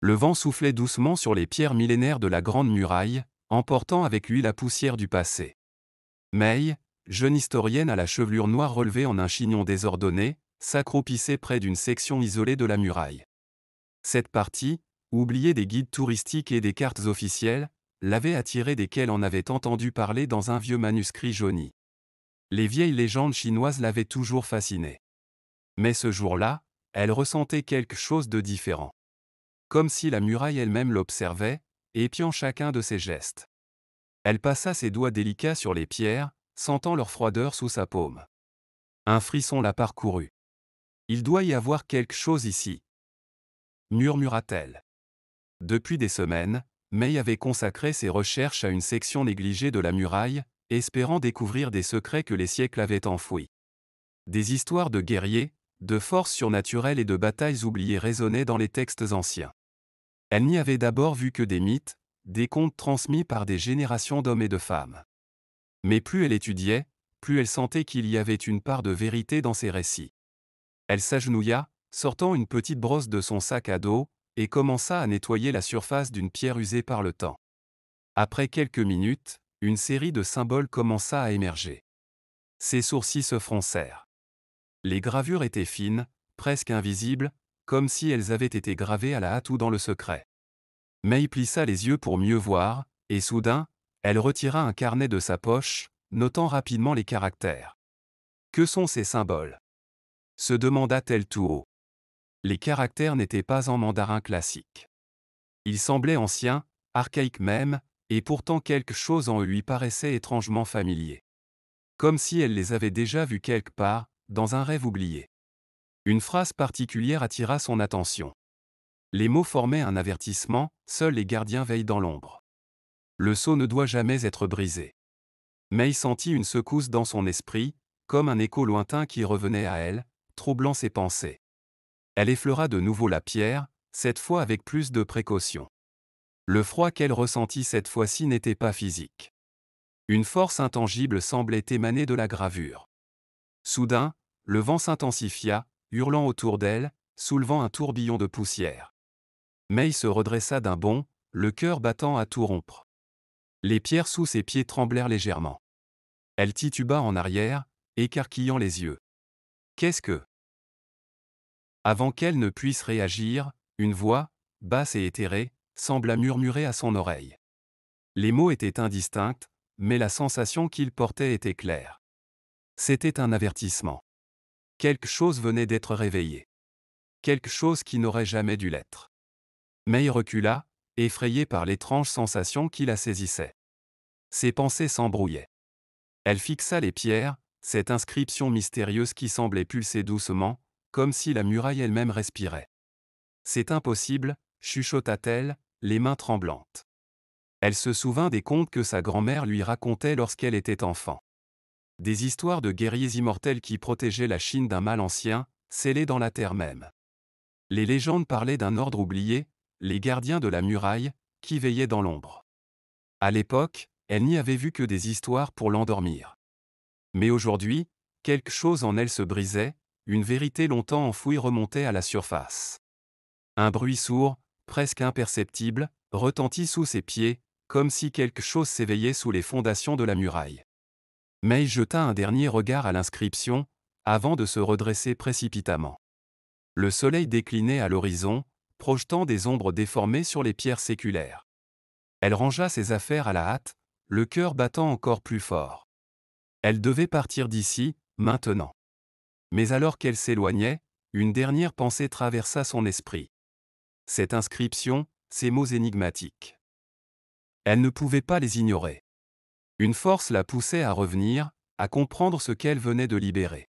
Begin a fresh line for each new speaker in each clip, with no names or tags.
Le vent soufflait doucement sur les pierres millénaires de la Grande Muraille, emportant avec lui la poussière du passé. May, jeune historienne à la chevelure noire relevée en un chignon désordonné, s'accroupissait près d'une section isolée de la muraille. Cette partie, oubliée des guides touristiques et des cartes officielles, l'avait attirée dès qu'elle en avait entendu parler dans un vieux manuscrit jauni. Les vieilles légendes chinoises l'avaient toujours fascinée. Mais ce jour-là, elle ressentait quelque chose de différent. Comme si la muraille elle-même l'observait, épiant chacun de ses gestes. Elle passa ses doigts délicats sur les pierres, sentant leur froideur sous sa paume. Un frisson la parcourut. « Il doit y avoir quelque chose ici », murmura-t-elle. Depuis des semaines, May avait consacré ses recherches à une section négligée de la muraille, espérant découvrir des secrets que les siècles avaient enfouis. Des histoires de guerriers, de forces surnaturelles et de batailles oubliées résonnaient dans les textes anciens. Elle n'y avait d'abord vu que des mythes, des contes transmis par des générations d'hommes et de femmes. Mais plus elle étudiait, plus elle sentait qu'il y avait une part de vérité dans ces récits. Elle s'agenouilla, sortant une petite brosse de son sac à dos, et commença à nettoyer la surface d'une pierre usée par le temps. Après quelques minutes, une série de symboles commença à émerger. Ses sourcils se froncèrent. Les gravures étaient fines, presque invisibles, comme si elles avaient été gravées à la hâte ou dans le secret. May plissa les yeux pour mieux voir, et soudain, elle retira un carnet de sa poche, notant rapidement les caractères. « Que sont ces symboles » se demanda-t-elle tout haut. Les caractères n'étaient pas en mandarin classique. Ils semblaient anciens, archaïques même, et pourtant quelque chose en eux lui paraissait étrangement familier. Comme si elle les avait déjà vus quelque part, dans un rêve oublié. Une phrase particulière attira son attention. Les mots formaient un avertissement, seuls les gardiens veillent dans l'ombre. Le sceau ne doit jamais être brisé. May sentit une secousse dans son esprit, comme un écho lointain qui revenait à elle, troublant ses pensées. Elle effleura de nouveau la pierre, cette fois avec plus de précaution. Le froid qu'elle ressentit cette fois-ci n'était pas physique. Une force intangible semblait émaner de la gravure. Soudain, le vent s'intensifia, hurlant autour d'elle, soulevant un tourbillon de poussière. May se redressa d'un bond, le cœur battant à tout rompre. Les pierres sous ses pieds tremblèrent légèrement. Elle tituba en arrière, écarquillant les yeux. Qu'est-ce que... Avant qu'elle ne puisse réagir, une voix, basse et éthérée, sembla murmurer à son oreille. Les mots étaient indistincts, mais la sensation qu'ils portaient était claire. C'était un avertissement. Quelque chose venait d'être réveillé. Quelque chose qui n'aurait jamais dû l'être. May recula, effrayée par l'étrange sensation qui la saisissait. Ses pensées s'embrouillaient. Elle fixa les pierres, cette inscription mystérieuse qui semblait pulser doucement, comme si la muraille elle-même respirait. « C'est impossible », chuchota-t-elle, les mains tremblantes. Elle se souvint des contes que sa grand-mère lui racontait lorsqu'elle était enfant. Des histoires de guerriers immortels qui protégeaient la Chine d'un mal ancien, scellé dans la terre même. Les légendes parlaient d'un ordre oublié, les gardiens de la muraille, qui veillaient dans l'ombre. À l'époque, elle n'y avait vu que des histoires pour l'endormir. Mais aujourd'hui, quelque chose en elle se brisait, une vérité longtemps enfouie remontait à la surface. Un bruit sourd, presque imperceptible, retentit sous ses pieds, comme si quelque chose s'éveillait sous les fondations de la muraille. May jeta un dernier regard à l'inscription, avant de se redresser précipitamment. Le soleil déclinait à l'horizon, projetant des ombres déformées sur les pierres séculaires. Elle rangea ses affaires à la hâte, le cœur battant encore plus fort. Elle devait partir d'ici, maintenant. Mais alors qu'elle s'éloignait, une dernière pensée traversa son esprit. Cette inscription, ces mots énigmatiques. Elle ne pouvait pas les ignorer. Une force la poussait à revenir, à comprendre ce qu'elle venait de libérer.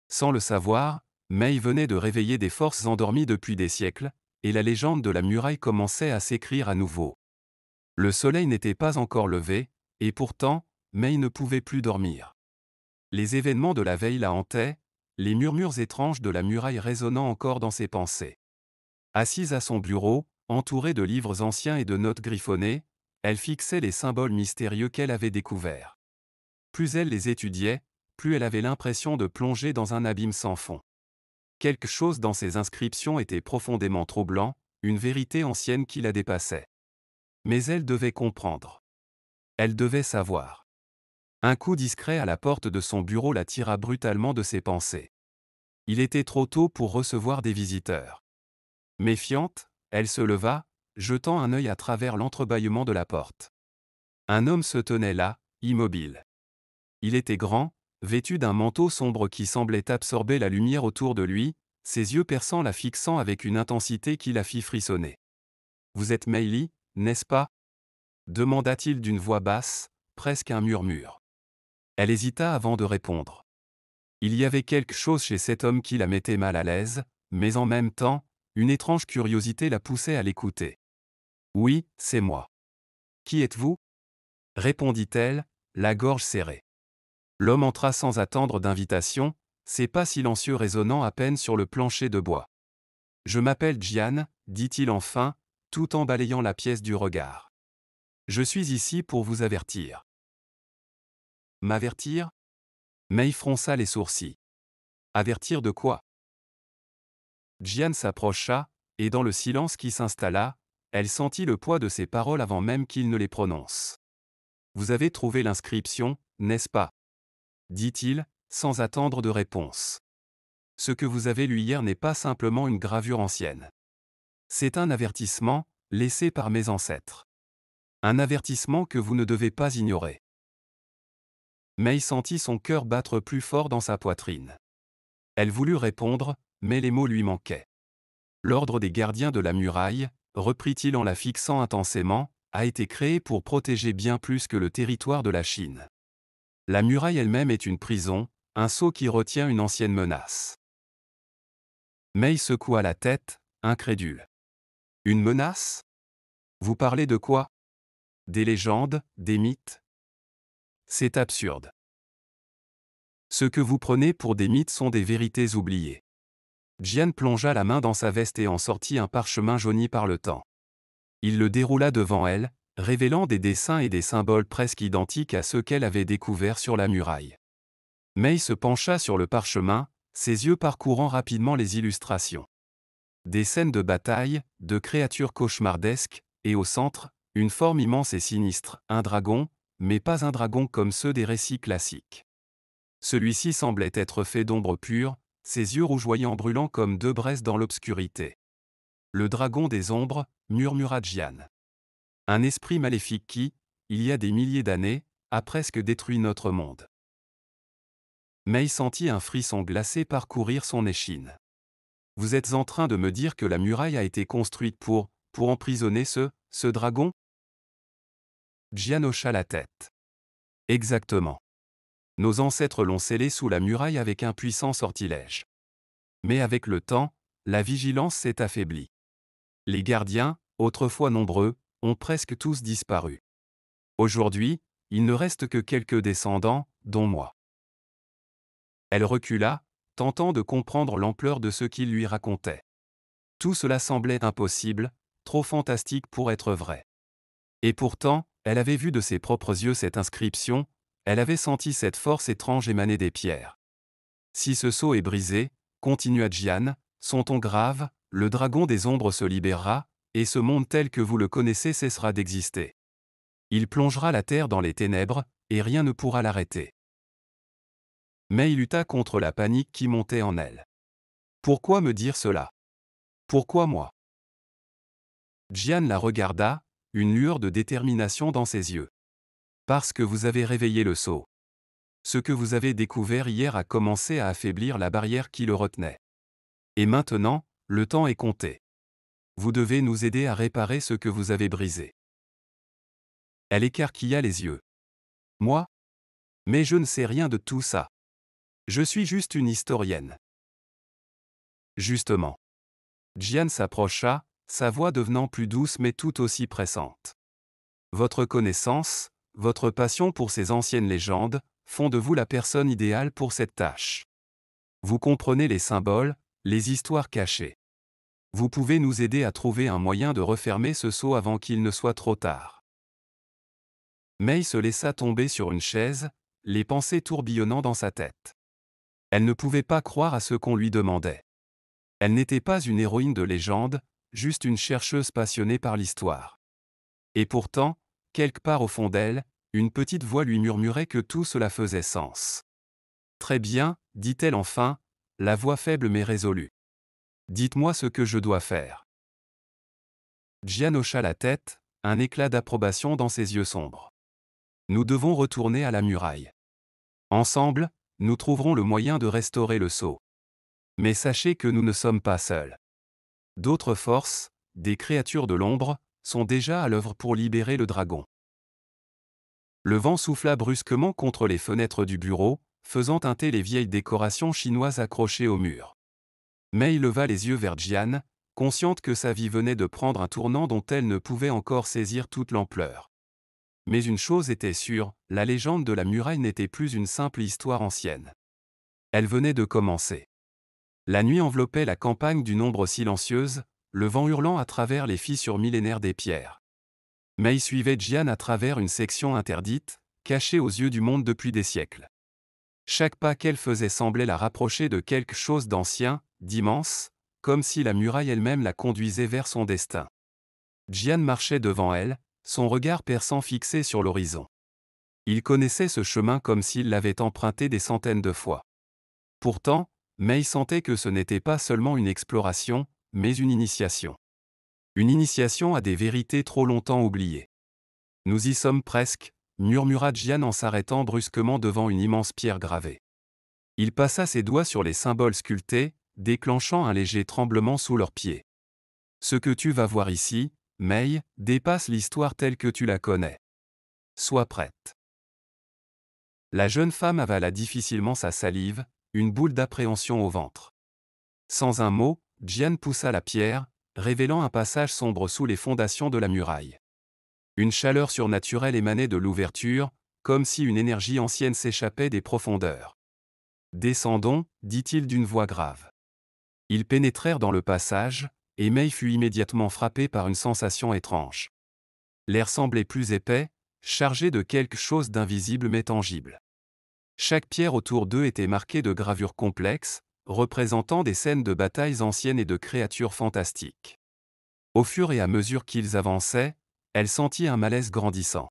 Sans le savoir, May venait de réveiller des forces endormies depuis des siècles, et la légende de la muraille commençait à s'écrire à nouveau. Le soleil n'était pas encore levé, et pourtant, May ne pouvait plus dormir. Les événements de la veille la hantaient, les murmures étranges de la muraille résonnant encore dans ses pensées. Assise à son bureau, entourée de livres anciens et de notes griffonnées, elle fixait les symboles mystérieux qu'elle avait découverts. Plus elle les étudiait, plus elle avait l'impression de plonger dans un abîme sans fond. Quelque chose dans ces inscriptions était profondément troublant, une vérité ancienne qui la dépassait. Mais elle devait comprendre. Elle devait savoir. Un coup discret à la porte de son bureau la tira brutalement de ses pensées. Il était trop tôt pour recevoir des visiteurs. Méfiante, elle se leva, jetant un œil à travers l'entrebâillement de la porte. Un homme se tenait là, immobile. Il était grand, vêtu d'un manteau sombre qui semblait absorber la lumière autour de lui, ses yeux perçants la fixant avec une intensité qui la fit frissonner. « Vous êtes Meili, n'est-ce pas » demanda-t-il d'une voix basse, presque un murmure. Elle hésita avant de répondre. Il y avait quelque chose chez cet homme qui la mettait mal à l'aise, mais en même temps, une étrange curiosité la poussait à l'écouter. « Oui, c'est moi. »« Qui êtes-vous » répondit-elle, la gorge serrée. L'homme entra sans attendre d'invitation, ses pas silencieux résonnant à peine sur le plancher de bois. « Je m'appelle Jian, » dit-il enfin, tout en balayant la pièce du regard. « Je suis ici pour vous avertir. » M'avertir ? Mei fronça les sourcils. Avertir de quoi ? Jian s'approcha, et dans le silence qui s'installa, elle sentit le poids de ses paroles avant même qu'il ne les prononce. « Vous avez trouvé l'inscription, n'est-ce pas » dit-il, sans attendre de réponse. « Ce que vous avez lu hier n'est pas simplement une gravure ancienne. C'est un avertissement, laissé par mes ancêtres. Un avertissement que vous ne devez pas ignorer. » Mei sentit son cœur battre plus fort dans sa poitrine. Elle voulut répondre, mais les mots lui manquaient. L'ordre des gardiens de la muraille, reprit-il en la fixant intensément, a été créé pour protéger bien plus que le territoire de la Chine. La muraille elle-même est une prison, un sceau qui retient une ancienne menace. Mei secoua la tête, incrédule. Une menace ? Vous parlez de quoi ? Des légendes, des mythes ? C'est absurde. Ce que vous prenez pour des mythes sont des vérités oubliées. Jian plongea la main dans sa veste et en sortit un parchemin jauni par le temps. Il le déroula devant elle, révélant des dessins et des symboles presque identiques à ceux qu'elle avait découverts sur la muraille. Mei se pencha sur le parchemin, ses yeux parcourant rapidement les illustrations. Des scènes de bataille, de créatures cauchemardesques, et au centre, une forme immense et sinistre, un dragon, mais pas un dragon comme ceux des récits classiques. Celui-ci semblait être fait d'ombre pure, ses yeux rougeoyants brûlant comme deux braises dans l'obscurité. Le dragon des ombres, murmura Jian. Un esprit maléfique qui, il y a des milliers d'années, a presque détruit notre monde. Mei sentit un frisson glacé parcourir son échine. Vous êtes en train de me dire que la muraille a été construite pour emprisonner ce dragon ? Jian hocha la tête. Exactement. Nos ancêtres l'ont scellé sous la muraille avec un puissant sortilège. Mais avec le temps, la vigilance s'est affaiblie. Les gardiens, autrefois nombreux, ont presque tous disparu. Aujourd'hui, il ne reste que quelques descendants, dont moi. Elle recula, tentant de comprendre l'ampleur de ce qu'il lui racontait. Tout cela semblait impossible, trop fantastique pour être vrai. Et pourtant, elle avait vu de ses propres yeux cette inscription, elle avait senti cette force étrange émaner des pierres. Si ce sceau est brisé, continua Jian, son ton grave, le dragon des ombres se libérera, et ce monde tel que vous le connaissez cessera d'exister. Il plongera la terre dans les ténèbres, et rien ne pourra l'arrêter. Mais il lutta contre la panique qui montait en elle. Pourquoi me dire cela ? Pourquoi moi ? Jian la regarda, une lueur de détermination dans ses yeux. Parce que vous avez réveillé le sceau. Ce que vous avez découvert hier a commencé à affaiblir la barrière qui le retenait. Et maintenant, le temps est compté. Vous devez nous aider à réparer ce que vous avez brisé. Elle écarquilla les yeux. Moi ? Mais je ne sais rien de tout ça. Je suis juste une historienne. Justement. Jian s'approcha, sa voix devenant plus douce mais tout aussi pressante. Votre connaissance, votre passion pour ces anciennes légendes, font de vous la personne idéale pour cette tâche. Vous comprenez les symboles, les histoires cachées. Vous pouvez nous aider à trouver un moyen de refermer ce sceau avant qu'il ne soit trop tard. Mei se laissa tomber sur une chaise, les pensées tourbillonnant dans sa tête. Elle ne pouvait pas croire à ce qu'on lui demandait. Elle n'était pas une héroïne de légende, juste une chercheuse passionnée par l'histoire. Et pourtant, quelque part au fond d'elle, une petite voix lui murmurait que tout cela faisait sens. Très bien, dit-elle enfin, la voix faible mais résolue. Dites-moi ce que je dois faire. Jian hocha la tête, un éclat d'approbation dans ses yeux sombres. Nous devons retourner à la muraille. Ensemble, nous trouverons le moyen de restaurer le sceau. Mais sachez que nous ne sommes pas seuls. D'autres forces, des créatures de l'ombre, sont déjà à l'œuvre pour libérer le dragon. Le vent souffla brusquement contre les fenêtres du bureau, faisant teinter les vieilles décorations chinoises accrochées au mur. Mei leva les yeux vers Jian, consciente que sa vie venait de prendre un tournant dont elle ne pouvait encore saisir toute l'ampleur. Mais une chose était sûre, la légende de la muraille n'était plus une simple histoire ancienne. Elle venait de commencer. La nuit enveloppait la campagne d'une ombre silencieuse, le vent hurlant à travers les fissures millénaires des pierres. Mei suivait Jian à travers une section interdite, cachée aux yeux du monde depuis des siècles. Chaque pas qu'elle faisait semblait la rapprocher de quelque chose d'ancien, d'immense, comme si la muraille elle-même la conduisait vers son destin. Jian marchait devant elle, son regard perçant fixé sur l'horizon. Il connaissait ce chemin comme s'il l'avait emprunté des centaines de fois. Pourtant, Mei sentait que ce n'était pas seulement une exploration, mais une initiation. Une initiation à des vérités trop longtemps oubliées. Nous y sommes presque, murmura Jian en s'arrêtant brusquement devant une immense pierre gravée. Il passa ses doigts sur les symboles sculptés, déclenchant un léger tremblement sous leurs pieds. Ce que tu vas voir ici, Mei, dépasse l'histoire telle que tu la connais. Sois prête. La jeune femme avala difficilement sa salive, une boule d'appréhension au ventre. Sans un mot, Jian poussa la pierre, révélant un passage sombre sous les fondations de la muraille. Une chaleur surnaturelle émanait de l'ouverture, comme si une énergie ancienne s'échappait des profondeurs. « Descendons, dit-il d'une voix grave. Ils pénétrèrent dans le passage, et Mei fut immédiatement frappée par une sensation étrange. L'air semblait plus épais, chargé de quelque chose d'invisible mais tangible. Chaque pierre autour d'eux était marquée de gravures complexes, représentant des scènes de batailles anciennes et de créatures fantastiques. Au fur et à mesure qu'ils avançaient, elle sentit un malaise grandissant.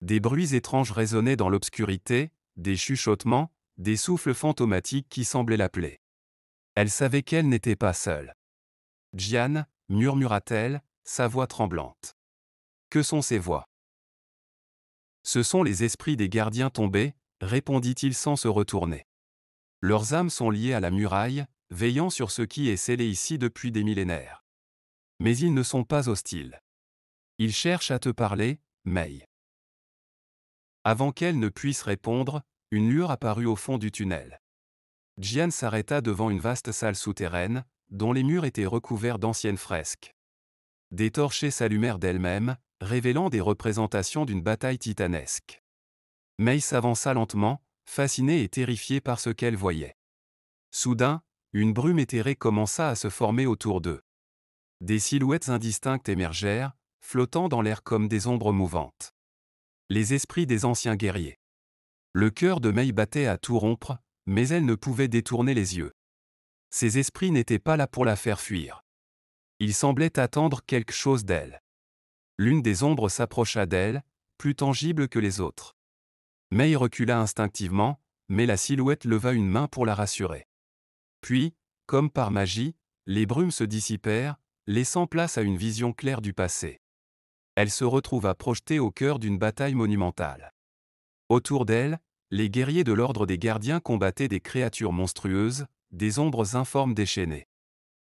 Des bruits étranges résonnaient dans l'obscurité, des chuchotements, des souffles fantomatiques qui semblaient l'appeler. Elle savait qu'elle n'était pas seule. « Jian » murmura-t-elle, sa voix tremblante. Que sont ces voix? Ce sont les esprits des gardiens tombés, répondit-il sans se retourner. Leurs âmes sont liées à la muraille, veillant sur ce qui est scellé ici depuis des millénaires. Mais ils ne sont pas hostiles. Ils cherchent à te parler, Mei. Avant qu'elle ne puisse répondre, une lueur apparut au fond du tunnel. Jian s'arrêta devant une vaste salle souterraine, dont les murs étaient recouverts d'anciennes fresques. Des torchers s'allumèrent d'elles-mêmes, révélant des représentations d'une bataille titanesque. Mei s'avança lentement, fascinée et terrifiée par ce qu'elle voyait. Soudain, une brume éthérée commença à se former autour d'eux. Des silhouettes indistinctes émergèrent, flottant dans l'air comme des ombres mouvantes. Les esprits des anciens guerriers. Le cœur de Mei battait à tout rompre, mais elle ne pouvait détourner les yeux. Ces esprits n'étaient pas là pour la faire fuir. Ils semblaient attendre quelque chose d'elle. L'une des ombres s'approcha d'elle, plus tangible que les autres. Mei recula instinctivement, mais la silhouette leva une main pour la rassurer. Puis, comme par magie, les brumes se dissipèrent, laissant place à une vision claire du passé. Elle se retrouva projetée au cœur d'une bataille monumentale. Autour d'elle, les guerriers de l'ordre des gardiens combattaient des créatures monstrueuses, des ombres informes déchaînées.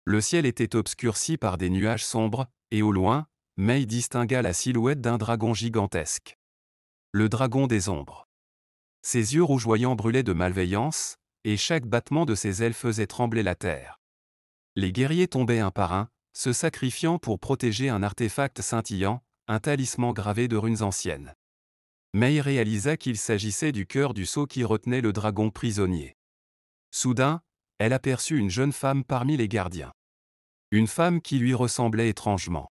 Le ciel était obscurci par des nuages sombres, et au loin, Mei distingua la silhouette d'un dragon gigantesque. Le dragon des ombres. Ses yeux rougeoyants brûlaient de malveillance, et chaque battement de ses ailes faisait trembler la terre. Les guerriers tombaient un par un, se sacrifiant pour protéger un artefact scintillant, un talisman gravé de runes anciennes. Mei réalisa qu'il s'agissait du cœur du sceau qui retenait le dragon prisonnier. Soudain, elle aperçut une jeune femme parmi les gardiens. Une femme qui lui ressemblait étrangement.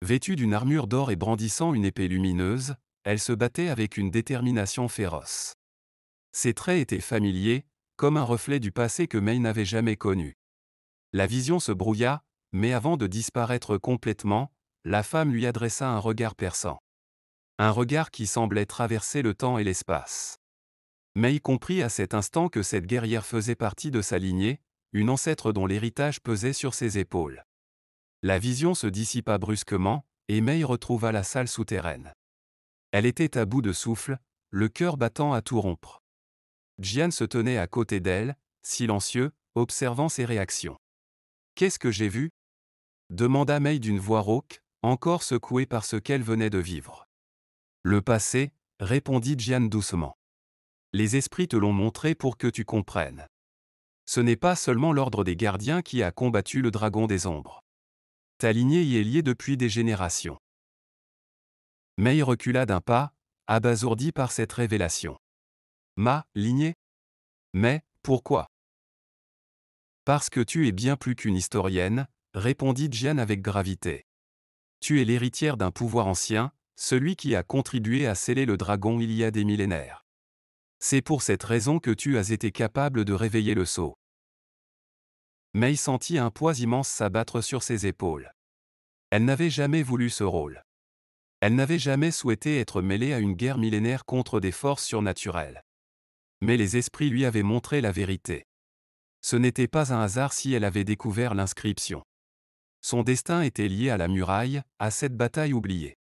Vêtue d'une armure d'or et brandissant une épée lumineuse, elle se battait avec une détermination féroce. Ses traits étaient familiers, comme un reflet du passé que Mei n'avait jamais connu. La vision se brouilla, mais avant de disparaître complètement, la femme lui adressa un regard perçant. Un regard qui semblait traverser le temps et l'espace. Mei comprit à cet instant que cette guerrière faisait partie de sa lignée, une ancêtre dont l'héritage pesait sur ses épaules. La vision se dissipa brusquement, et Mei retrouva la salle souterraine. Elle était à bout de souffle, le cœur battant à tout rompre. Jian se tenait à côté d'elle, silencieux, observant ses réactions. « Qu'est-ce que j'ai vu ?» demanda Mei d'une voix rauque, encore secouée par ce qu'elle venait de vivre. « Le passé, » répondit Jian doucement. « Les esprits te l'ont montré pour que tu comprennes. Ce n'est pas seulement l'ordre des gardiens qui a combattu le dragon des ombres. Ta lignée y est liée depuis des générations. » Mei recula d'un pas, abasourdi par cette révélation. « Ma lignée ? Mais, pourquoi ? » « Parce que tu es bien plus qu'une historienne, » répondit Jian avec gravité. « Tu es l'héritière d'un pouvoir ancien, celui qui a contribué à sceller le dragon il y a des millénaires. C'est pour cette raison que tu as été capable de réveiller le sceau. » Mei sentit un poids immense s'abattre sur ses épaules. Elle n'avait jamais voulu ce rôle. Elle n'avait jamais souhaité être mêlée à une guerre millénaire contre des forces surnaturelles. Mais les esprits lui avaient montré la vérité. Ce n'était pas un hasard si elle avait découvert l'inscription. Son destin était lié à la muraille, à cette bataille oubliée.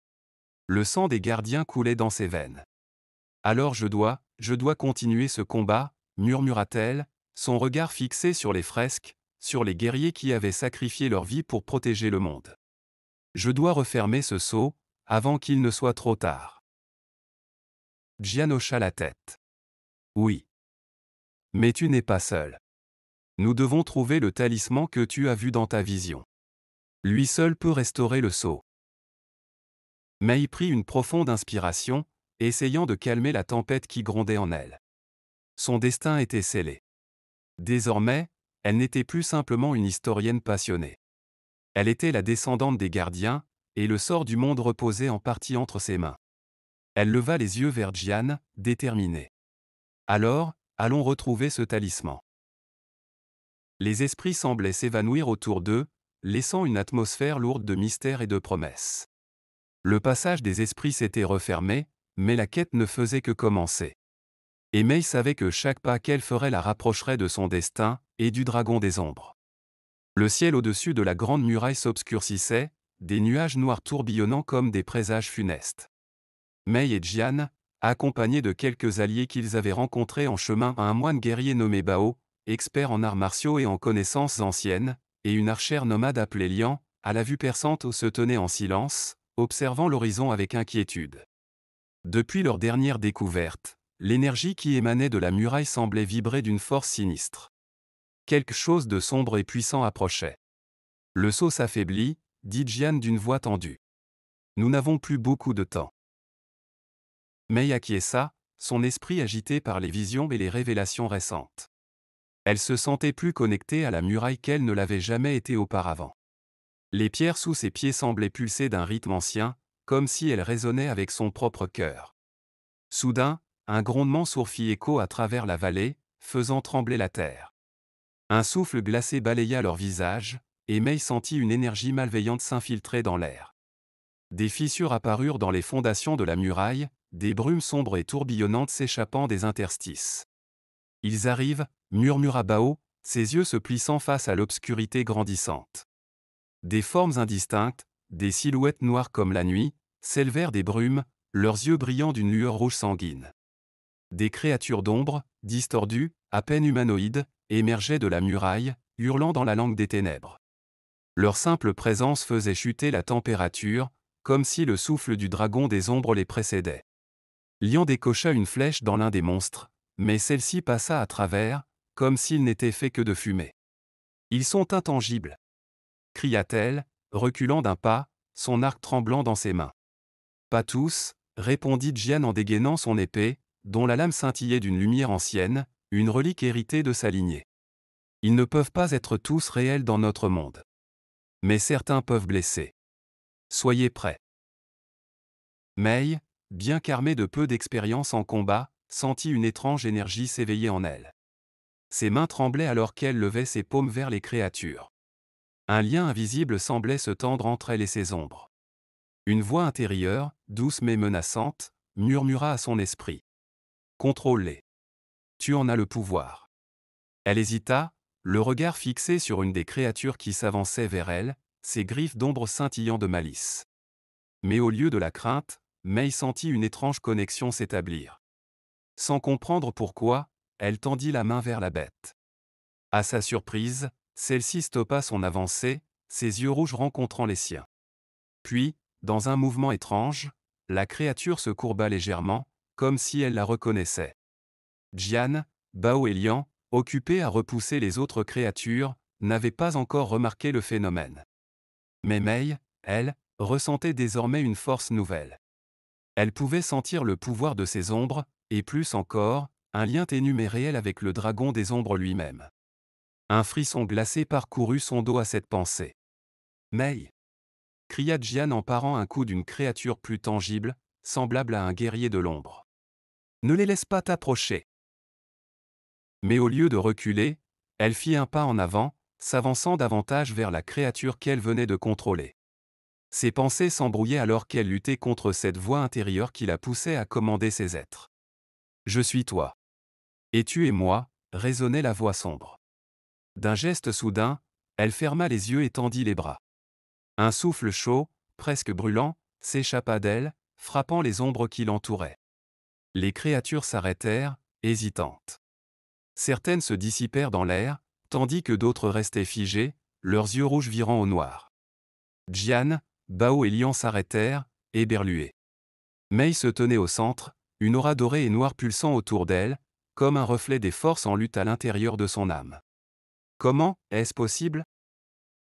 Le sang des gardiens coulait dans ses veines. « Alors je dois continuer ce combat, » murmura-t-elle, son regard fixé sur les fresques, sur les guerriers qui avaient sacrifié leur vie pour protéger le monde. « Je dois refermer ce sceau, avant qu'il ne soit trop tard. » Jian hocha la tête. « Oui. Mais tu n'es pas seul. Nous devons trouver le talisman que tu as vu dans ta vision. Lui seul peut restaurer le sceau. » Mei prit une profonde inspiration, essayant de calmer la tempête qui grondait en elle. Son destin était scellé. Désormais, elle n'était plus simplement une historienne passionnée. Elle était la descendante des gardiens, et le sort du monde reposait en partie entre ses mains. Elle leva les yeux vers Jian, déterminée. « Alors, allons retrouver ce talisman. » Les esprits semblaient s'évanouir autour d'eux, laissant une atmosphère lourde de mystère et de promesses. Le passage des esprits s'était refermé, mais la quête ne faisait que commencer. Et Mei savait que chaque pas qu'elle ferait la rapprocherait de son destin, et du dragon des ombres. Le ciel au-dessus de la grande muraille s'obscurcissait, des nuages noirs tourbillonnant comme des présages funestes. Mei et Jian, accompagnés de quelques alliés qu'ils avaient rencontrés en chemin à un moine guerrier nommé Bao, expert en arts martiaux et en connaissances anciennes, et une archère nomade appelée Lian, à la vue perçante se tenaient en silence, observant l'horizon avec inquiétude. Depuis leur dernière découverte, l'énergie qui émanait de la muraille semblait vibrer d'une force sinistre. Quelque chose de sombre et puissant approchait. « Le sceau s'affaiblit, » dit Jian d'une voix tendue. « Nous n'avons plus beaucoup de temps. » Mei acquiesça, son esprit agité par les visions et les révélations récentes. Elle se sentait plus connectée à la muraille qu'elle ne l'avait jamais été auparavant. Les pierres sous ses pieds semblaient pulser d'un rythme ancien, comme si elles résonnaient avec son propre cœur. Soudain, un grondement sourd fit écho à travers la vallée, faisant trembler la terre. Un souffle glacé balaya leur visage, et Mei sentit une énergie malveillante s'infiltrer dans l'air. Des fissures apparurent dans les fondations de la muraille, des brumes sombres et tourbillonnantes s'échappant des interstices. « Ils arrivent » murmura Bao, ses yeux se plissant face à l'obscurité grandissante. Des formes indistinctes, des silhouettes noires comme la nuit, s'élevèrent des brumes, leurs yeux brillant d'une lueur rouge sanguine. Des créatures d'ombre, distordues, à peine humanoïdes, émergeaient de la muraille, hurlant dans la langue des ténèbres. Leur simple présence faisait chuter la température, comme si le souffle du dragon des ombres les précédait. Lian décocha une flèche dans l'un des monstres, mais celle-ci passa à travers, comme s'il n'était fait que de fumée. « Ils sont intangibles !» cria-t-elle, reculant d'un pas, son arc tremblant dans ses mains. « Pas tous » répondit Jian en dégainant son épée, dont la lame scintillait d'une lumière ancienne, une relique héritée de sa lignée. « Ils ne peuvent pas être tous réels dans notre monde. Mais certains peuvent blesser. Soyez prêts. » Mei, bien qu'armée de peu d'expérience en combat, sentit une étrange énergie s'éveiller en elle. Ses mains tremblaient alors qu'elle levait ses paumes vers les créatures. Un lien invisible semblait se tendre entre elle et ses ombres. Une voix intérieure, douce mais menaçante, murmura à son esprit. Contrôle-les. Tu en as le pouvoir. Elle hésita, le regard fixé sur une des créatures qui s'avançait vers elle, ses griffes d'ombre scintillant de malice. Mais au lieu de la crainte, Mei sentit une étrange connexion s'établir. Sans comprendre pourquoi, elle tendit la main vers la bête. À sa surprise, celle-ci stoppa son avancée, ses yeux rouges rencontrant les siens. Puis, dans un mouvement étrange, la créature se courba légèrement, comme si elle la reconnaissait. Jian, Bao et Lian, occupés à repousser les autres créatures, n'avaient pas encore remarqué le phénomène. Mais Mei, elle, ressentait désormais une force nouvelle. Elle pouvait sentir le pouvoir de ses ombres, et plus encore, un lien ténu mais réel avec le dragon des ombres lui-même. Un frisson glacé parcourut son dos à cette pensée. Mei, cria Jian en parant un coup d'une créature plus tangible, semblable à un guerrier de l'ombre. Ne les laisse pas t'approcher. Mais au lieu de reculer, elle fit un pas en avant, s'avançant davantage vers la créature qu'elle venait de contrôler. Ses pensées s'embrouillaient alors qu'elle luttait contre cette voix intérieure qui la poussait à commander ses êtres. « Je suis toi. Et tu es moi », résonnait la voix sombre. D'un geste soudain, elle ferma les yeux et tendit les bras. Un souffle chaud, presque brûlant, s'échappa d'elle, frappant les ombres qui l'entouraient. Les créatures s'arrêtèrent, hésitantes. Certaines se dissipèrent dans l'air, tandis que d'autres restaient figées, leurs yeux rouges virant au noir. Jian, Bao et Lian s'arrêtèrent, éberlués. Mei se tenait au centre, une aura dorée et noire pulsant autour d'elle, comme un reflet des forces en lutte à l'intérieur de son âme. « Comment est-ce possible »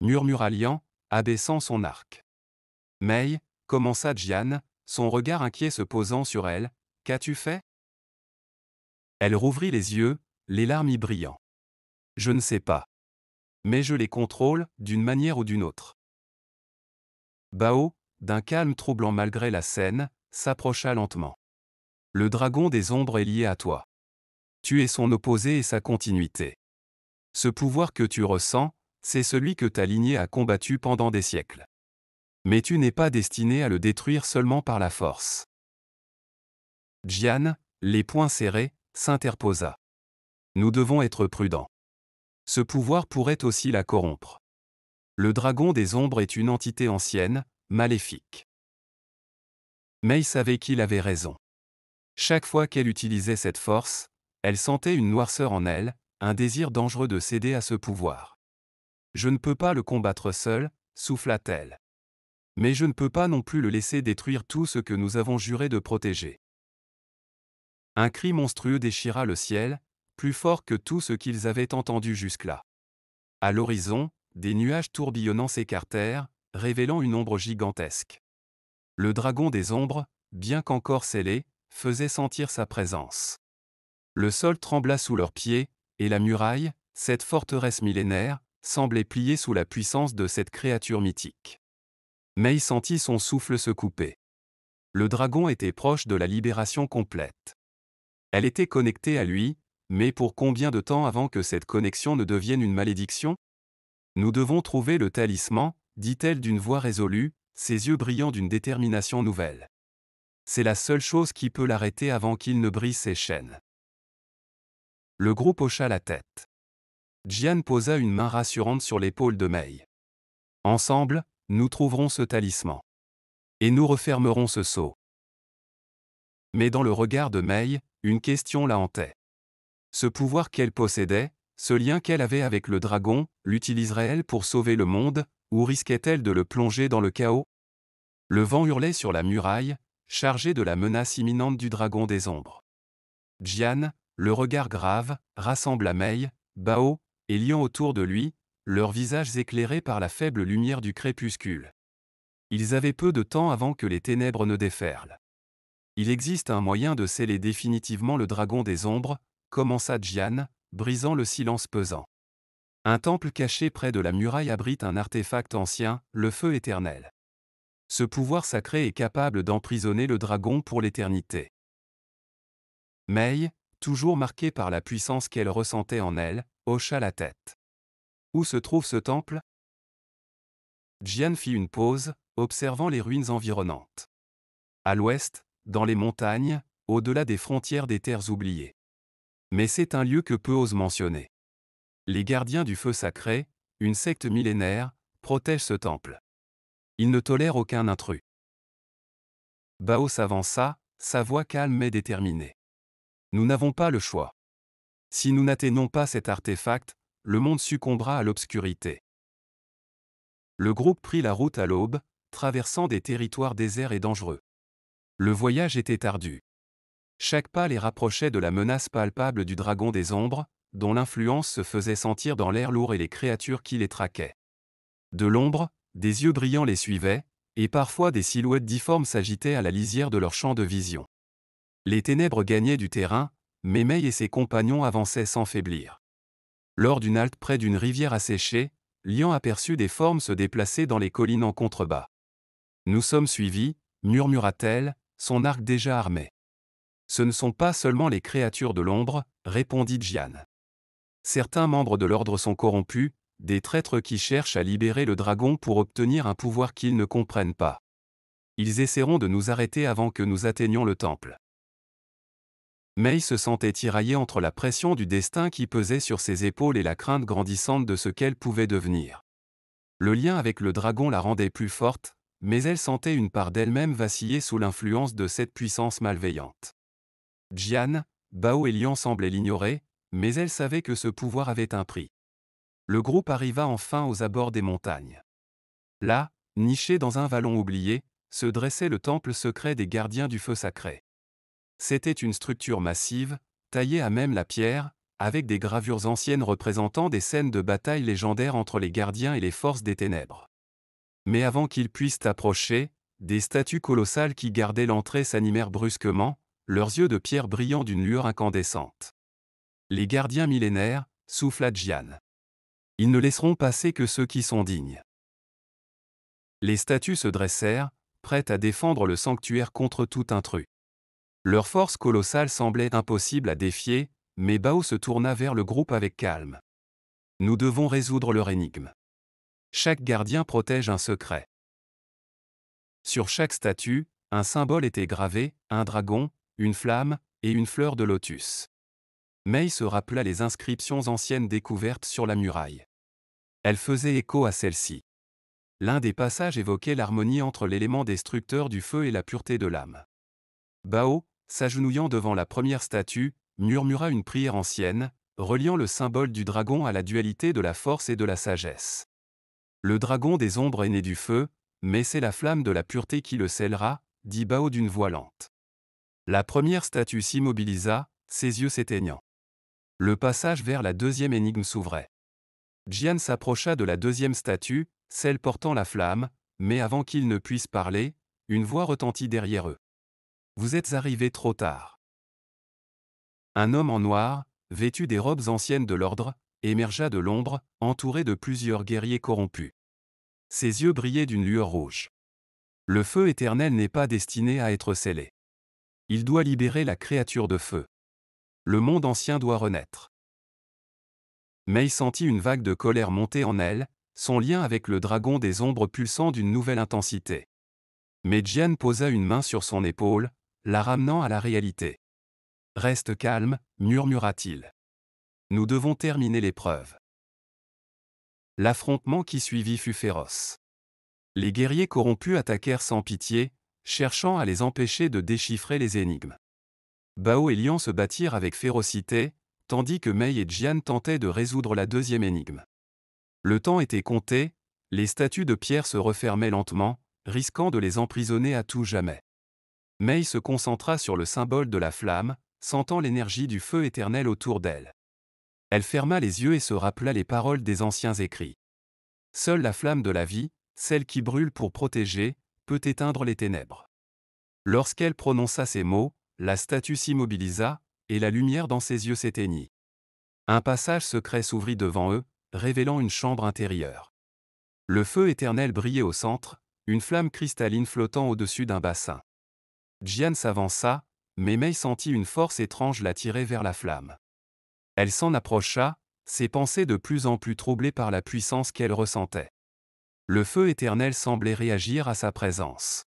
murmura Lian, abaissant son arc. « Mei » commença Jian, son regard inquiet se posant sur elle, « qu'as-tu fait » Elle rouvrit les yeux, les larmes y brillant. « Je ne sais pas. Mais je les contrôle, d'une manière ou d'une autre. » Bao, d'un calme troublant malgré la scène, s'approcha lentement. « Le dragon des ombres est lié à toi. Tu es son opposé et sa continuité. Ce pouvoir que tu ressens, c'est celui que ta lignée a combattu pendant des siècles. Mais tu n'es pas destiné à le détruire seulement par la force. » Jian, les poings serrés, s'interposa. « Nous devons être prudents. Ce pouvoir pourrait aussi la corrompre. Le dragon des ombres est une entité ancienne, maléfique. » Mei savait qu'il avait raison. Chaque fois qu'elle utilisait cette force, elle sentait une noirceur en elle, un désir dangereux de céder à ce pouvoir. « Je ne peux pas le combattre seul, » souffla-t-elle. « Mais je ne peux pas non plus le laisser détruire tout ce que nous avons juré de protéger. » Un cri monstrueux déchira le ciel, plus fort que tout ce qu'ils avaient entendu jusque-là. À l'horizon, des nuages tourbillonnants s'écartèrent, révélant une ombre gigantesque. Le dragon des ombres, bien qu'encore scellé, faisait sentir sa présence. Le sol trembla sous leurs pieds, et la muraille, cette forteresse millénaire, semblait plier sous la puissance de cette créature mythique. Mei sentit son souffle se couper. Le dragon était proche de la libération complète. Elle était connectée à lui, mais pour combien de temps avant que cette connexion ne devienne une malédiction ? Nous devons trouver le talisman, dit-elle d'une voix résolue, ses yeux brillant d'une détermination nouvelle. C'est la seule chose qui peut l'arrêter avant qu'il ne brise ses chaînes. Le groupe hocha la tête. Jian posa une main rassurante sur l'épaule de Mei. Ensemble, nous trouverons ce talisman. Et nous refermerons ce sceau. Mais dans le regard de Mei, une question la hantait. Ce pouvoir qu'elle possédait, ce lien qu'elle avait avec le dragon, l'utiliserait-elle pour sauver le monde, ou risquait-elle de le plonger dans le chaos ? Le vent hurlait sur la muraille, chargé de la menace imminente du dragon des ombres. Jian, le regard grave, rassembla Mei, Bao, et Lian autour de lui, leurs visages éclairés par la faible lumière du crépuscule. Ils avaient peu de temps avant que les ténèbres ne déferlent. Il existe un moyen de sceller définitivement le dragon des ombres, commença Jian, brisant le silence pesant. Un temple caché près de la muraille abrite un artefact ancien, le feu éternel. Ce pouvoir sacré est capable d'emprisonner le dragon pour l'éternité. Mei, toujours marquée par la puissance qu'elle ressentait en elle, hocha la tête. Où se trouve ce temple ? Jian fit une pause, observant les ruines environnantes. À l'ouest, dans les montagnes, au-delà des frontières des terres oubliées. Mais c'est un lieu que peu osent mentionner. Les gardiens du feu sacré, une secte millénaire, protègent ce temple. Ils ne tolèrent aucun intrus. Bao s'avança, sa voix calme mais déterminée. Nous n'avons pas le choix. Si nous n'atteignons pas cet artefact, le monde succombera à l'obscurité. Le groupe prit la route à l'aube, traversant des territoires déserts et dangereux. Le voyage était ardu. Chaque pas les rapprochait de la menace palpable du dragon des ombres, dont l'influence se faisait sentir dans l'air lourd et les créatures qui les traquaient. De l'ombre, des yeux brillants les suivaient, et parfois des silhouettes difformes s'agitaient à la lisière de leur champ de vision. Les ténèbres gagnaient du terrain, mais Mei et ses compagnons avançaient sans faiblir. Lors d'une halte près d'une rivière asséchée, Lian aperçut des formes se déplacer dans les collines en contrebas. « Nous sommes suivis », murmura-t-elle, son arc déjà armé. « Ce ne sont pas seulement les créatures de l'ombre », répondit Jian. « Certains membres de l'ordre sont corrompus, des traîtres qui cherchent à libérer le dragon pour obtenir un pouvoir qu'ils ne comprennent pas. Ils essaieront de nous arrêter avant que nous atteignions le temple. » Mei se sentait tiraillée entre la pression du destin qui pesait sur ses épaules et la crainte grandissante de ce qu'elle pouvait devenir. Le lien avec le dragon la rendait plus forte, mais elle sentait une part d'elle-même vaciller sous l'influence de cette puissance malveillante. Jian, Bao et Lian semblaient l'ignorer, mais elle savait que ce pouvoir avait un prix. Le groupe arriva enfin aux abords des montagnes. Là, niché dans un vallon oublié, se dressait le temple secret des gardiens du feu sacré. C'était une structure massive, taillée à même la pierre, avec des gravures anciennes représentant des scènes de bataille légendaires entre les gardiens et les forces des ténèbres. Mais avant qu'ils puissent approcher, des statues colossales qui gardaient l'entrée s'animèrent brusquement, leurs yeux de pierre brillant d'une lueur incandescente. Les gardiens millénaires, souffla Jian. Ils ne laisseront passer que ceux qui sont dignes. Les statues se dressèrent, prêtes à défendre le sanctuaire contre tout intrus. Leur force colossale semblait impossible à défier, mais Bao se tourna vers le groupe avec calme. Nous devons résoudre leur énigme. Chaque gardien protège un secret. Sur chaque statue, un symbole était gravé, un dragon, une flamme, et une fleur de lotus. Mei se rappela les inscriptions anciennes découvertes sur la muraille. Elles faisaient écho à celle-ci. L'un des passages évoquait l'harmonie entre l'élément destructeur du feu et la pureté de l'âme. Bao, s'agenouillant devant la première statue, murmura une prière ancienne, reliant le symbole du dragon à la dualité de la force et de la sagesse. Le dragon des ombres est né du feu, mais c'est la flamme de la pureté qui le scellera, dit Bao d'une voix lente. La première statue s'immobilisa, ses yeux s'éteignant. Le passage vers la deuxième énigme s'ouvrait. Jian s'approcha de la deuxième statue, celle portant la flamme, mais avant qu'ils ne puissent parler, une voix retentit derrière eux. « Vous êtes arrivés trop tard. » Un homme en noir, vêtu des robes anciennes de l'ordre, émergea de l'ombre, entouré de plusieurs guerriers corrompus. Ses yeux brillaient d'une lueur rouge. Le feu éternel n'est pas destiné à être scellé. Il doit libérer la créature de feu. Le monde ancien doit renaître. Mei sentit une vague de colère monter en elle, son lien avec le dragon des ombres pulsant d'une nouvelle intensité. Mais Jian posa une main sur son épaule, la ramenant à la réalité. « Reste calme, murmura-t-il. Nous devons terminer l'épreuve. » L'affrontement qui suivit fut féroce. Les guerriers corrompus attaquèrent sans pitié, cherchant à les empêcher de déchiffrer les énigmes. Bao et Lian se battirent avec férocité, tandis que Mei et Jian tentaient de résoudre la deuxième énigme. Le temps était compté, les statues de pierre se refermaient lentement, risquant de les emprisonner à tout jamais. Mei se concentra sur le symbole de la flamme, sentant l'énergie du feu éternel autour d'elle. Elle ferma les yeux et se rappela les paroles des anciens écrits. Seule la flamme de la vie, celle qui brûle pour protéger, peut éteindre les ténèbres. Lorsqu'elle prononça ces mots, la statue s'immobilisa, et la lumière dans ses yeux s'éteignit. Un passage secret s'ouvrit devant eux, révélant une chambre intérieure. Le feu éternel brillait au centre, une flamme cristalline flottant au-dessus d'un bassin. Jian s'avança, mais Mei sentit une force étrange l'attirer vers la flamme. Elle s'en approcha, ses pensées de plus en plus troublées par la puissance qu'elle ressentait. Le feu éternel semblait réagir à sa présence.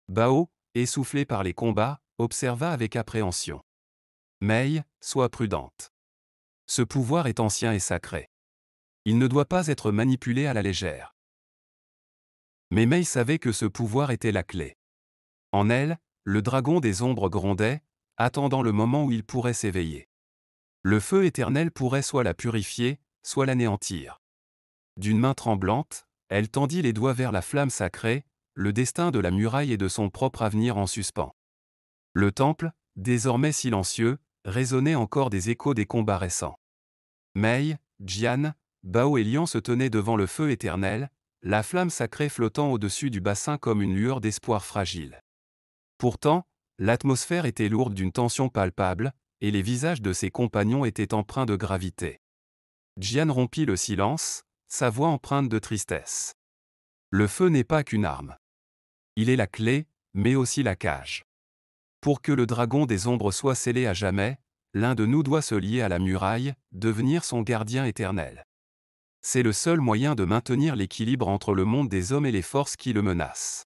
Bao, essoufflé par les combats, observa avec appréhension. Mei, sois prudente. Ce pouvoir est ancien et sacré. Il ne doit pas être manipulé à la légère. Mais Mei savait que ce pouvoir était la clé. En elle, le dragon des ombres grondait, attendant le moment où il pourrait s'éveiller. Le feu éternel pourrait soit la purifier, soit l'anéantir. D'une main tremblante, elle tendit les doigts vers la flamme sacrée, le destin de la muraille et de son propre avenir en suspens. Le temple, désormais silencieux, résonnait encore des échos des combats récents. Mei, Jian, Bao et Lian se tenaient devant le feu éternel, la flamme sacrée flottant au-dessus du bassin comme une lueur d'espoir fragile. Pourtant, l'atmosphère était lourde d'une tension palpable, et les visages de ses compagnons étaient empreints de gravité. Jian rompit le silence, sa voix empreinte de tristesse. Le feu n'est pas qu'une arme. Il est la clé, mais aussi la cage. Pour que le dragon des ombres soit scellé à jamais, l'un de nous doit se lier à la muraille, devenir son gardien éternel. C'est le seul moyen de maintenir l'équilibre entre le monde des hommes et les forces qui le menacent.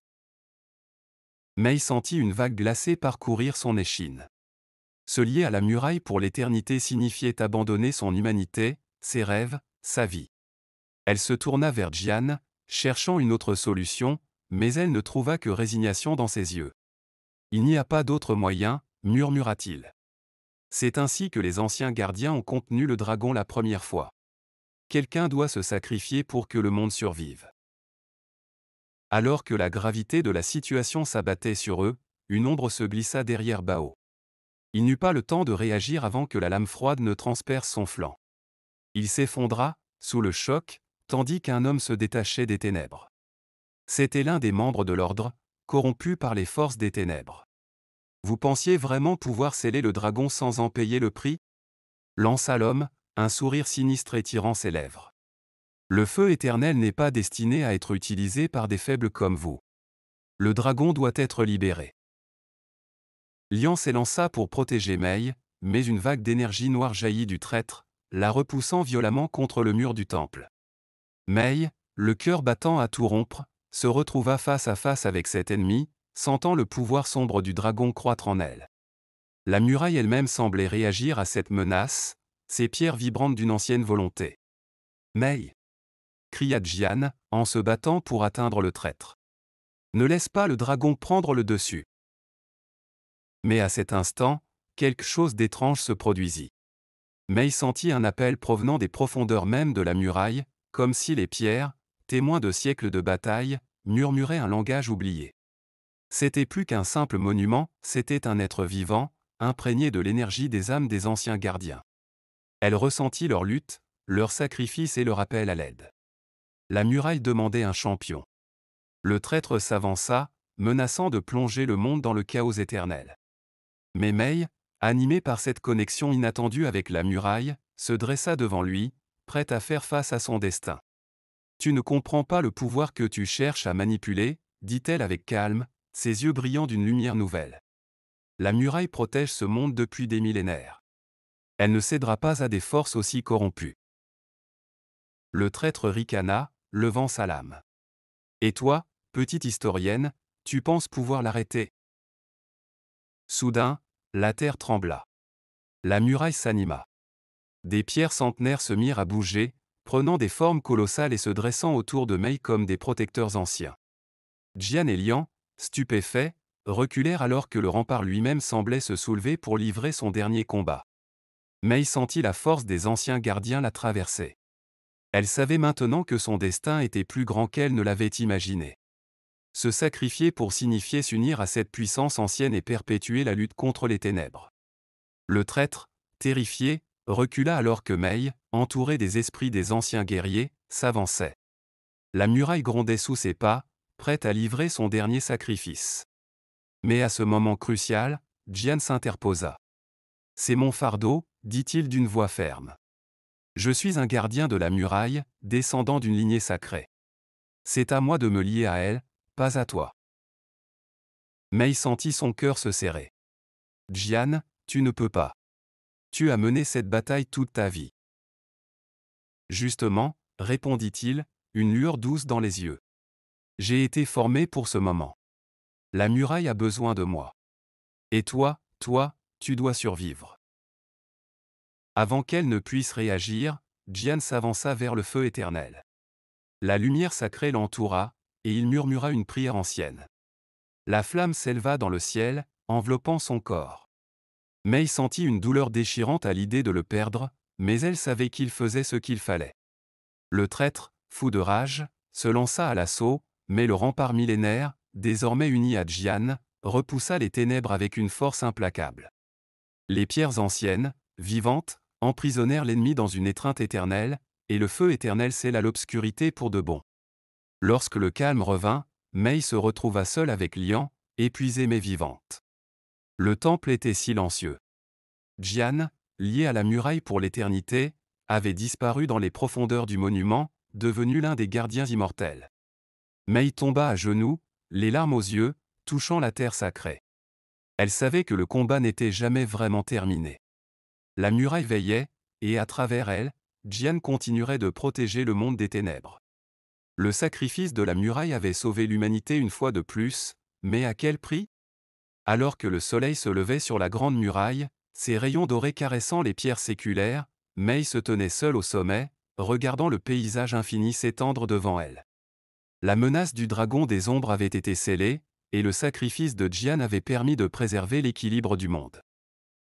Mei sentit une vague glacée parcourir son échine. Se lier à la muraille pour l'éternité signifiait abandonner son humanité, ses rêves, sa vie. Elle se tourna vers Jian, cherchant une autre solution, mais elle ne trouva que résignation dans ses yeux. « Il n'y a pas d'autre moyen, murmura-t-il. C'est ainsi que les anciens gardiens ont contenu le dragon la première fois. Quelqu'un doit se sacrifier pour que le monde survive. » Alors que la gravité de la situation s'abattait sur eux, une ombre se glissa derrière Bao. Il n'eut pas le temps de réagir avant que la lame froide ne transperce son flanc. Il s'effondra, sous le choc, tandis qu'un homme se détachait des ténèbres. C'était l'un des membres de l'ordre, corrompu par les forces des ténèbres. « Vous pensiez vraiment pouvoir sceller le dragon sans en payer le prix ?» lança l'homme, un sourire sinistre étirant ses lèvres. « Le feu éternel n'est pas destiné à être utilisé par des faibles comme vous. Le dragon doit être libéré. » Lian s'élança pour protéger Mei, mais une vague d'énergie noire jaillit du traître, la repoussant violemment contre le mur du temple. Mei, le cœur battant à tout rompre, se retrouva face à face avec cet ennemi, sentant le pouvoir sombre du dragon croître en elle. La muraille elle-même semblait réagir à cette menace, ses pierres vibrantes d'une ancienne volonté. « Mei !» cria Jian, en se battant pour atteindre le traître. « Ne laisse pas le dragon prendre le dessus. » Mais à cet instant, quelque chose d'étrange se produisit. Mei sentit un appel provenant des profondeurs mêmes de la muraille, comme si les pierres, témoins de siècles de bataille, murmuraient un langage oublié. C'était plus qu'un simple monument, c'était un être vivant, imprégné de l'énergie des âmes des anciens gardiens. Elle ressentit leur lutte, leur sacrifice et leur appel à l'aide. La muraille demandait un champion. Le traître s'avança, menaçant de plonger le monde dans le chaos éternel. Mais Mei, animée par cette connexion inattendue avec la muraille, se dressa devant lui, prête à faire face à son destin. « Tu ne comprends pas le pouvoir que tu cherches à manipuler, » dit-elle avec calme, ses yeux brillant d'une lumière nouvelle. « La muraille protège ce monde depuis des millénaires. Elle ne cédera pas à des forces aussi corrompues. » Le traître ricana, levant sa lame. « Et toi, petite historienne, tu penses pouvoir l'arrêter ?» Soudain, la terre trembla. La muraille s'anima. Des pierres centenaires se mirent à bouger, prenant des formes colossales et se dressant autour de Mei comme des protecteurs anciens. Jian et Lian, stupéfaits, reculèrent alors que le rempart lui-même semblait se soulever pour livrer son dernier combat. Mei sentit la force des anciens gardiens la traverser. Elle savait maintenant que son destin était plus grand qu'elle ne l'avait imaginé. Se sacrifier pour signifier s'unir à cette puissance ancienne et perpétuer la lutte contre les ténèbres. Le traître, terrifié, recula alors que Mei, entouré des esprits des anciens guerriers, s'avançait. La muraille grondait sous ses pas, prête à livrer son dernier sacrifice. Mais à ce moment crucial, Jian s'interposa. « C'est mon fardeau, » dit-il d'une voix ferme. « Je suis un gardien de la muraille, descendant d'une lignée sacrée. C'est à moi de me lier à elle, pas à toi. » Mei sentit son cœur se serrer. « Jian, tu ne peux pas. Tu as mené cette bataille toute ta vie. » « Justement, » répondit-il, une lueur douce dans les yeux. J'ai été formé pour ce moment. La muraille a besoin de moi. Et toi, tu dois survivre. Avant qu'elle ne puisse réagir, Jian s'avança vers le feu éternel. La lumière sacrée l'entoura, et il murmura une prière ancienne. La flamme s'éleva dans le ciel, enveloppant son corps. Mei sentit une douleur déchirante à l'idée de le perdre, mais elle savait qu'il faisait ce qu'il fallait. Le traître, fou de rage, se lança à l'assaut, mais le rempart millénaire, désormais uni à Jian, repoussa les ténèbres avec une force implacable. Les pierres anciennes, vivantes, emprisonnèrent l'ennemi dans une étreinte éternelle, et le feu éternel scella l'obscurité pour de bon. Lorsque le calme revint, Mei se retrouva seule avec Lian, épuisée mais vivante. Le temple était silencieux. Jian, lié à la muraille pour l'éternité, avait disparu dans les profondeurs du monument, devenu l'un des gardiens immortels. Mei tomba à genoux, les larmes aux yeux, touchant la terre sacrée. Elle savait que le combat n'était jamais vraiment terminé. La muraille veillait, et à travers elle, Jian continuerait de protéger le monde des ténèbres. Le sacrifice de la muraille avait sauvé l'humanité une fois de plus, mais à quel prix? Alors que le soleil se levait sur la grande muraille, ses rayons dorés caressant les pierres séculaires, Mei se tenait seule au sommet, regardant le paysage infini s'étendre devant elle. La menace du dragon des ombres avait été scellée, et le sacrifice de Jian avait permis de préserver l'équilibre du monde.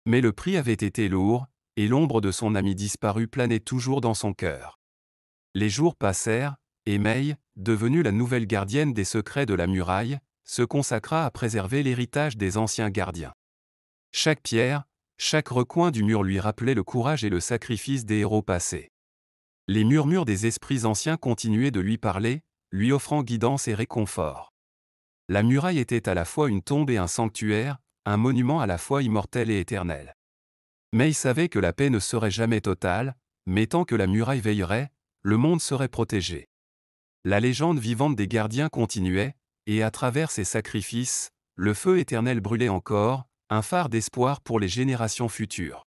Mais le prix avait été lourd, et l'ombre de son ami disparu planait toujours dans son cœur. Les jours passèrent, et Mei, devenue la nouvelle gardienne des secrets de la muraille, se consacra à préserver l'héritage des anciens gardiens. Chaque pierre, chaque recoin du mur lui rappelait le courage et le sacrifice des héros passés. Les murmures des esprits anciens continuaient de lui parler, lui offrant guidance et réconfort. La muraille était à la fois une tombe et un sanctuaire, un monument à la fois immortel et éternel. Mei savait que la paix ne serait jamais totale, mais tant que la muraille veillerait, le monde serait protégé. La légende vivante des gardiens continuait, et à travers ces sacrifices, le feu éternel brûlait encore, un phare d'espoir pour les générations futures.